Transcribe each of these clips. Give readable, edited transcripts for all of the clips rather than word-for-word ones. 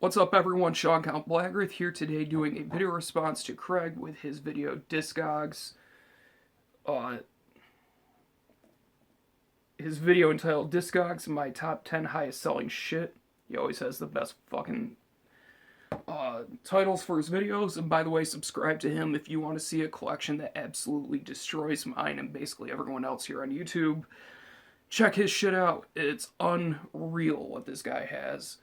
What's up everyone, Sean Count Blackgrith here today doing a video response to Craig with his video Discogs. His video entitled Discogs, my top 10 highest selling shit. He always has the best fucking titles for his videos. And by the way, subscribe to him if you want to see a collection that absolutely destroys mine and basically everyone else here on YouTube. Check his shit out. It's unreal what this guy has.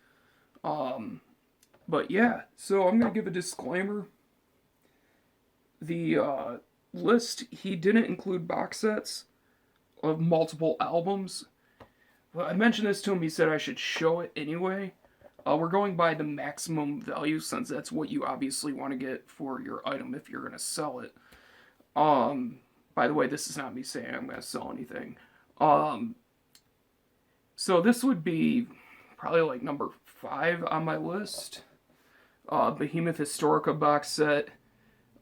But yeah, so I'm going to give a disclaimer. The list, he didn't include box sets of multiple albums. Well, I mentioned this to him, he said I should show it anyway. We're going by the maximum value since that's what you obviously want to get for your item if you're going to sell it. By the way, this is not me saying I'm going to sell anything. So this would be probably like number 5 on my list. Behemoth Historica box set.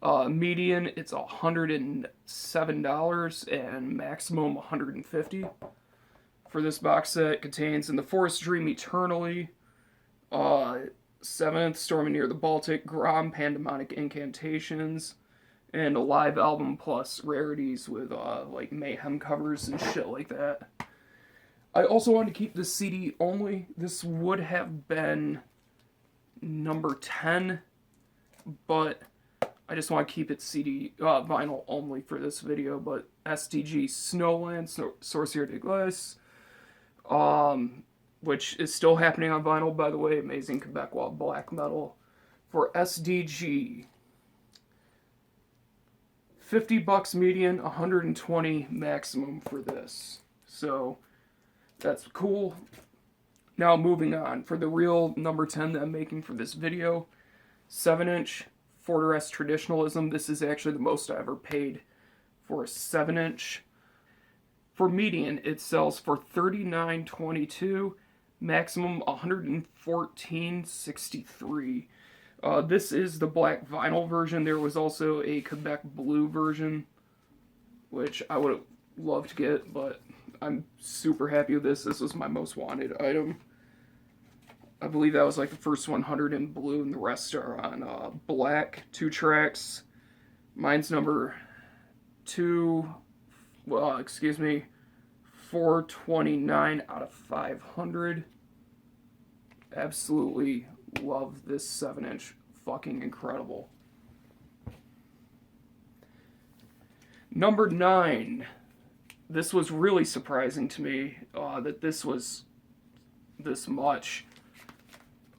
Median, it's $107 and maximum $150 for this box set. Contains In the Forest Dream Eternally, 7th, Storming Near the Baltic, Grom, Pandemonic Incantations, and a live album plus rarities with like Mayhem covers and shit like that. I also wanted to keep this CD only. This would have been number 10, but I just want to keep it CD vinyl only for this video. But SDG Snowland, Sorcier de Glace, which is still happening on vinyl, by the way. Amazing Quebecois black metal for SDG. $50 median, $120 maximum for this. So that's cool. Now moving on, for the real number 10 that I'm making for this video, 7-inch Fortress Traditionalism. This is actually the most I ever paid for a 7-inch. For median, it sells for $39.22, maximum $114.63. This is the black vinyl version. There was also a Quebec blue version, which I would have loved to get, but I'm super happy with this. This was my most wanted item. I believe that was like the first 100 in blue, and the rest are on black. 2 tracks. Mine's number 429 out of 500. Absolutely love this 7-inch. Fucking incredible. Number 9. This was really surprising to me that this was this much.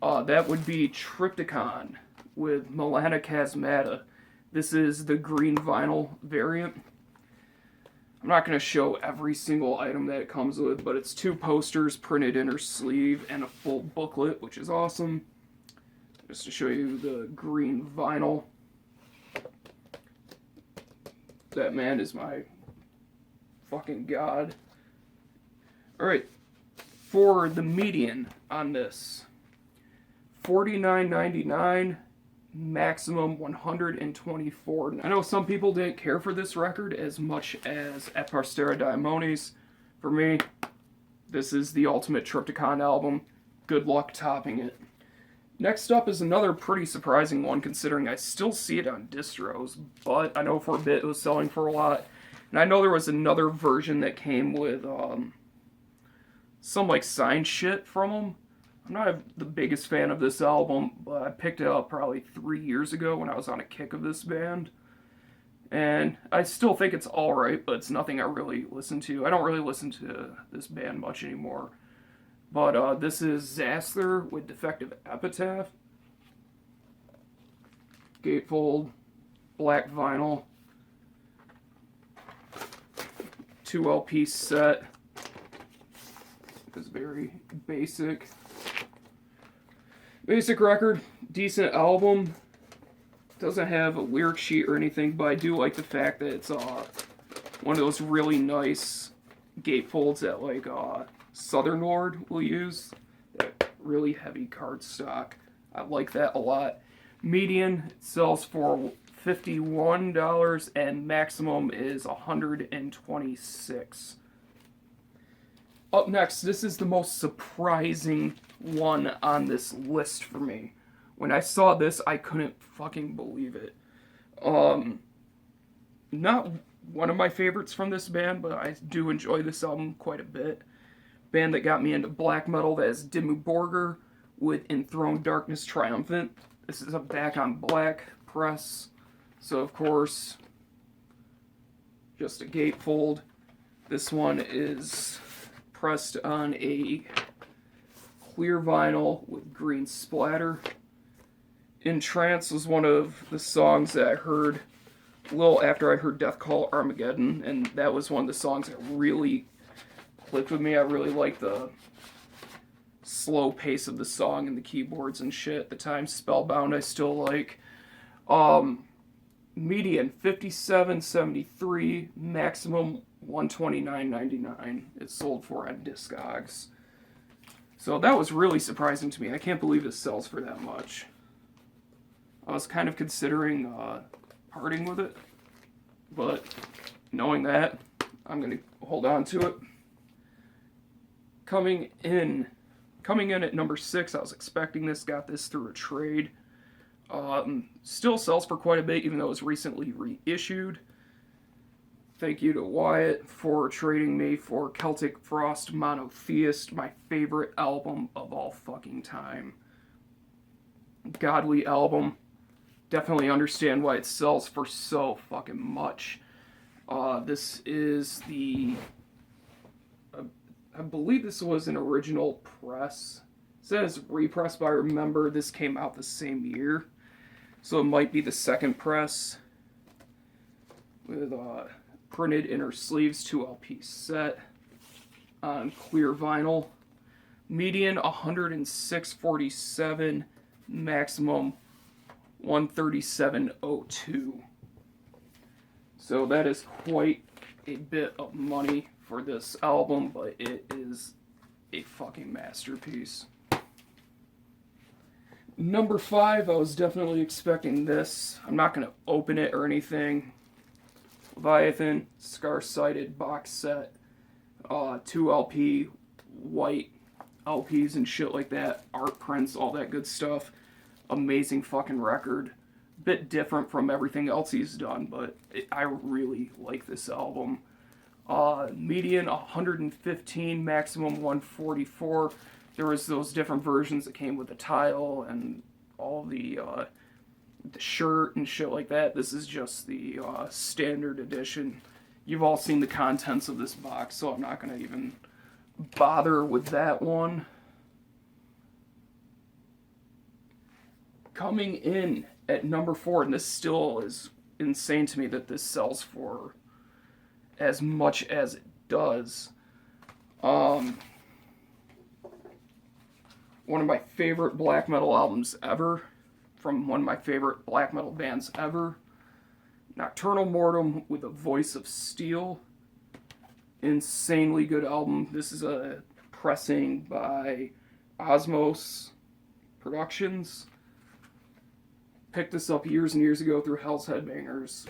That would be Triptychon with Melana Chasmata. This is the green vinyl variant. I'm not going to show every single item that it comes with, but it's 2 posters, printed inner sleeve, and a full booklet, which is awesome. Just to show you the green vinyl. That man is my fucking god. Alright, for the median on this, $49.99, maximum $124. I know some people didn't care for this record as much as Et Parstera Daimones. For me, this is the ultimate Triptychon album. Good luck topping it. Next up is another pretty surprising one, considering I still see it on distros, but I know for a bit it was selling for a lot. And I know there was another version that came with some like signed shit from them. I'm not the biggest fan of this album, but I picked it up probably 3 years ago when I was on a kick of this band. And I still think it's alright, but it's nothing I really listen to. I don't really listen to this band much anymore. But this is Zaster with Defective Epitaph. Gatefold, black vinyl. 2 LP set. It's very basic. Basic record, decent album. Doesn't have a lyric sheet or anything, but I do like the fact that it's one of those really nice gatefolds that like Southern Lord will use. That really heavy cardstock. I like that a lot. Median sells for $51 and maximum is $126. Up next, this is the most surprising one on this list for me. When I saw this, I couldn't fucking believe it. Not one of my favorites from this band, but I do enjoy this album quite a bit. Band that got me into black metal, that is Dimma Berger with Enthroned Darkness Triumphant. This is a Back on Black press, so of course, just a gatefold. This one is pressed on a clear vinyl with green splatter. In Trance was one of the songs that I heard a little after I heard Death Call Armageddon, and that was one of the songs that really clicked with me. I really liked the slow pace of the song and the keyboards and shit at the time. Spellbound I still like. Median 57.73, maximum 129.99. It's sold for on Discogs. So that was really surprising to me. I can't believe this sells for that much. I was kind of considering parting with it, but knowing that, I'm going to hold on to it. Coming in at number 6, I was expecting this, got this through a trade. Still sells for quite a bit, even though it was recently reissued. Thank you to Wyatt for trading me for Celtic Frost Monotheist, my favorite album of all fucking time. Godly album. Definitely understand why it sells for so fucking much. This is the... I believe this was an original press. It says repress, but I remember this came out the same year. So it might be the second press. With printed inner sleeves, 2 LP set on clear vinyl. Median 106.47, maximum 137.02. So that is quite a bit of money for this album, but it is a fucking masterpiece. Number 5, I was definitely expecting this. I'm not going to open it or anything. Leviathan, Scar-Sighted box set, 2 LP, white LPs and shit like that, art prints, all that good stuff. Amazing fucking record. Bit different from everything else he's done, but I really like this album. Median 115, maximum 144. There was those different versions that came with the tile and all the shirt and shit like that. This is just the standard edition. You've all seen the contents of this box, so I'm not going to even bother with that one. Coming in at number 4, and this still is insane to me that this sells for as much as it does. One of my favorite black metal albums ever, from one of my favorite black metal bands ever. Nocturnal Mortem with a Voice of Steel. Insanely good album. This is a pressing by Osmos Productions. Picked this up years and years ago through Hell's Headbangers.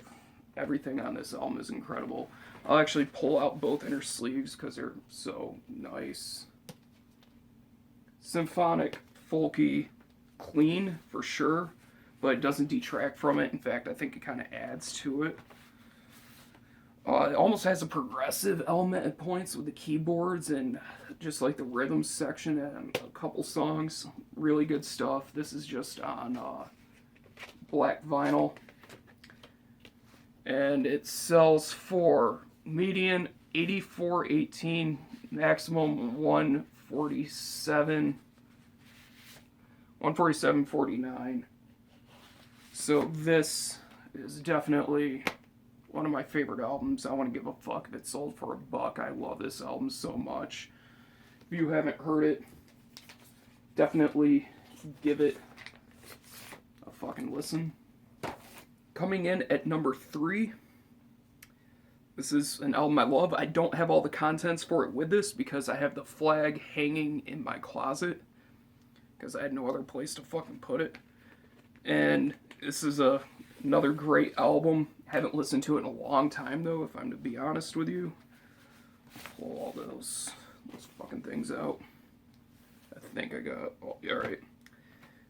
Everything on this album is incredible. I'll actually pull out both inner sleeves because they're so nice. Symphonic, folky, clean for sure, but it doesn't detract from it. In fact, I think it kind of adds to it. It almost has a progressive element at points with the keyboards and just like the rhythm section and a couple songs. Really good stuff. This is just on black vinyl. And it sells for median 84.18, maximum 147.49. So this is definitely one of my favorite albums. I want to give a fuck if it sold for $1. I love this album so much. If you haven't heard it, definitely give it a fucking listen. Coming in at number 3, this is an album I love. I don't have all the contents for it with this because I have the flag hanging in my closet because I had no other place to fucking put it. And this is another great album. Haven't listened to it in a long time though, if I'm to be honest with you. Pull all those fucking things out. think I got. Oh, alright.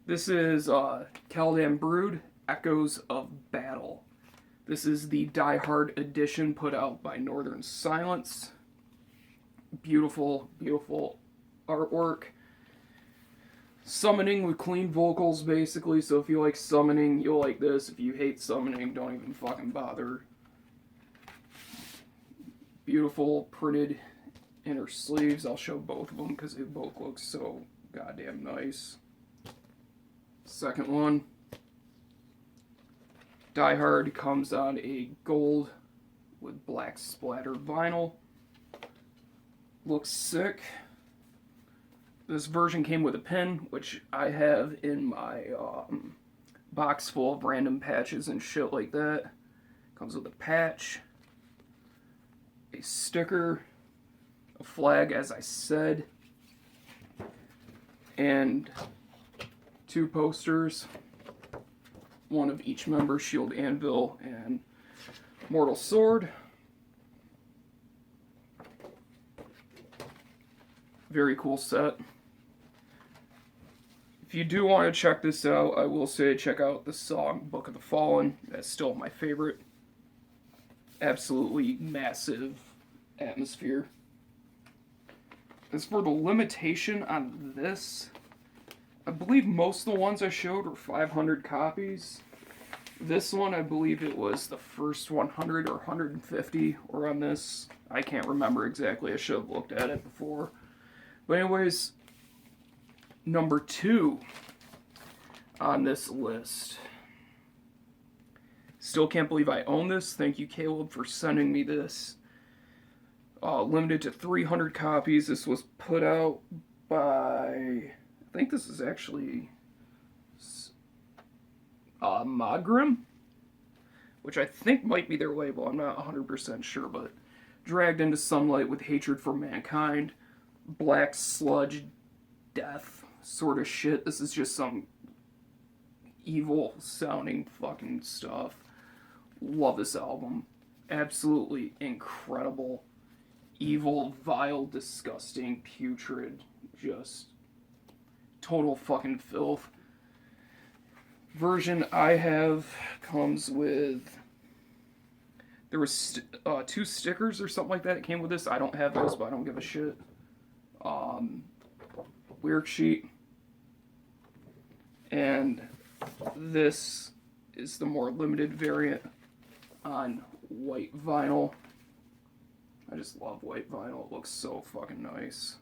This is Caladan Brood, Echoes of Battle. This is the Die Hard edition put out by Northern Silence. Beautiful, beautiful artwork. Summoning with clean vocals, basically. So if you like summoning, you'll like this. If you hate summoning, don't even fucking bother. Beautiful printed inner sleeves. I'll show both of them because they both look so goddamn nice. Second one. Die Hard comes on a gold with black splattered vinyl. Looks sick. This version came with a pin, which I have in my box full of random patches and shit like that. Comes with a patch, a sticker, a flag, as I said, and 2 posters. One of each member, Shield Anvil and Mortal Sword. Very cool set. If you do want to check this out, I will say check out the song Book of the Fallen. That's still my favorite. Absolutely massive atmosphere. As for the limitation on this, I believe most of the ones I showed were 500 copies. This one, I believe it was the first 100 or 150 were on this. I can't remember exactly. I should have looked at it before. But anyways, number 2 on this list. Still can't believe I own this. Thank you, Caleb, for sending me this. Limited to 300 copies. This was put out by... I think this is actually... Modgrim? Which I think might be their label. I'm not 100% sure, but... Dragged into Sunlight with Hatred for Mankind. Black sludge death sort of shit. This is just some evil sounding fucking stuff. Love this album. Absolutely incredible. Evil, vile, disgusting, putrid, just total fucking filth. Version I have comes with... There was 2 stickers or something like that that came with this. I don't have those, but I don't give a shit. Lyric sheet, and this is the more limited variant on white vinyl. I just love white vinyl. It looks so fucking nice.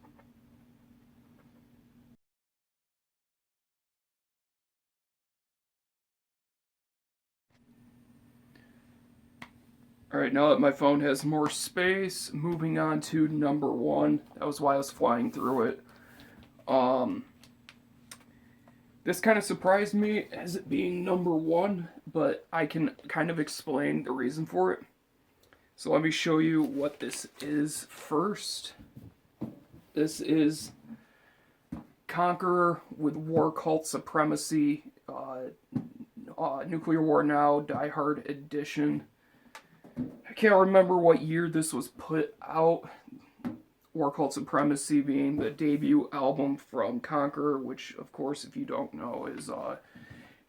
Alright, now that my phone has more space, moving on to number 1. That was why I was flying through it. This kind of surprised me as it being number 1, but I can kind of explain the reason for it. So let me show you what this is first. This is Conqueror with War Cult Supremacy, Nuclear War Now, Die Hard Edition. I can't remember what year this was put out. War Cult Supremacy being the debut album from Conqueror, which, of course, if you don't know, is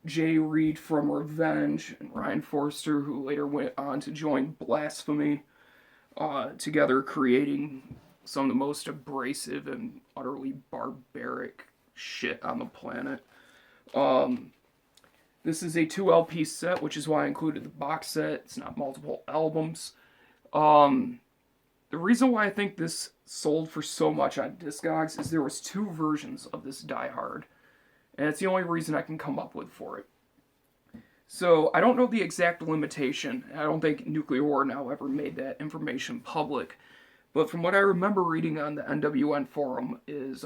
Jay Reed from Revenge and Ryan Forster, who later went on to join Blasphemy, together creating some of the most abrasive and utterly barbaric shit on the planet. This is a 2 LP set, which is why I included the box set. It's not multiple albums. The reason why I think this sold for so much on Discogs is there was 2 versions of this Die Hard. And it's the only reason I can come up with for it. So, I don't know the exact limitation. I don't think Nuclear War Now ever made that information public. But from what I remember reading on the NWN forum is,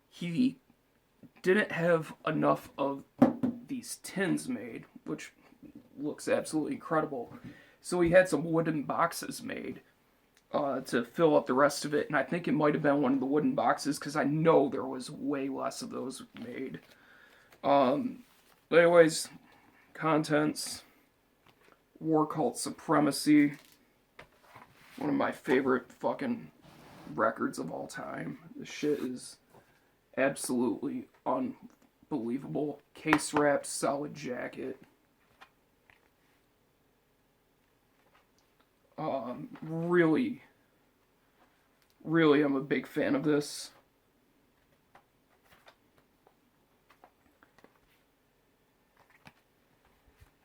he didn't have enough of these tins made, which looks absolutely incredible. So he had some wooden boxes made to fill up the rest of it, and I think it might have been one of the wooden boxes, because I know there was way less of those made. But anyways, contents, War Cult Supremacy, one of my favorite fucking records of all time. This shit is Absolutely unbelievable. Case wrapped, solid jacket. Really, really, I'm a big fan of this.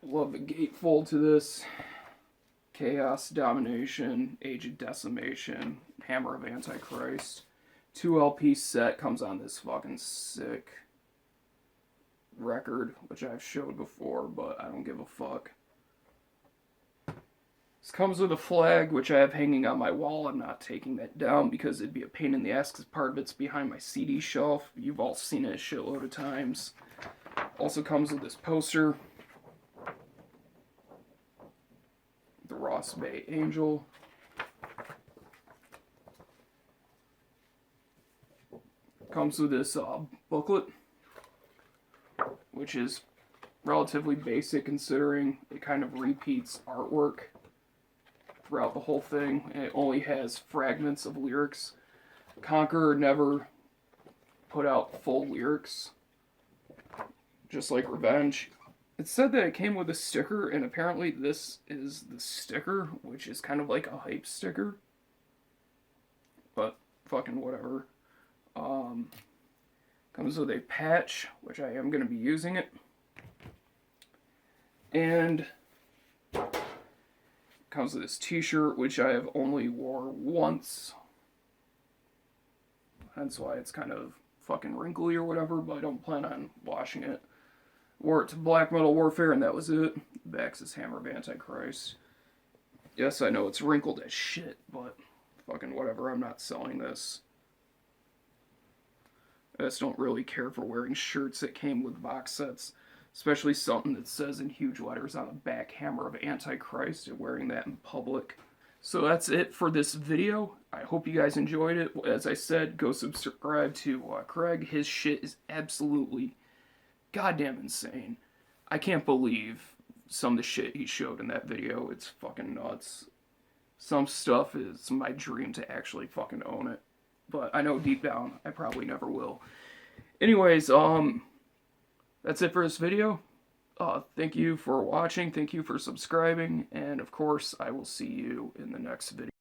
Love the gatefold to this. Chaos, Domination, Age of Decimation, Hammer of Antichrist. 2 LP set comes on this fucking sick record, which I've showed before, but I don't give a fuck. This comes with a flag, which I have hanging on my wall. I'm not taking that down because it'd be a pain in the ass because part of it's behind my CD shelf. You've all seen it a shitload of times. Also comes with this poster. The Ross Bay Angel. Comes with this booklet, which is relatively basic considering it kind of repeats artwork throughout the whole thing, and it only has fragments of lyrics. Conqueror never put out full lyrics, just like Revenge. It said that it came with a sticker, and apparently this is the sticker, which is kind of like a hype sticker. But fucking whatever. Comes with a patch, which I am going to be using it. And comes with this t-shirt, which I have only wore once. That's why it's kind of fucking wrinkly or whatever, but I don't plan on washing it. Wore it to Black Metal Warfare, and that was it. The back's this Hammer of Antichrist. Yes, I know it's wrinkled as shit, but fucking whatever, I'm not selling this. I just don't really care for wearing shirts that came with box sets, especially something that says in huge letters on the back Hammer of Antichrist and wearing that in public. So that's it for this video. I hope you guys enjoyed it. As I said, go subscribe to Craig. His shit is absolutely goddamn insane. I can't believe some of the shit he showed in that video. It's fucking nuts. Some stuff is my dream to actually fucking own it. But I know deep down I probably never will. Anyways, that's it for this video. Thank you for watching, thank you for subscribing, and of course I will see you in the next video.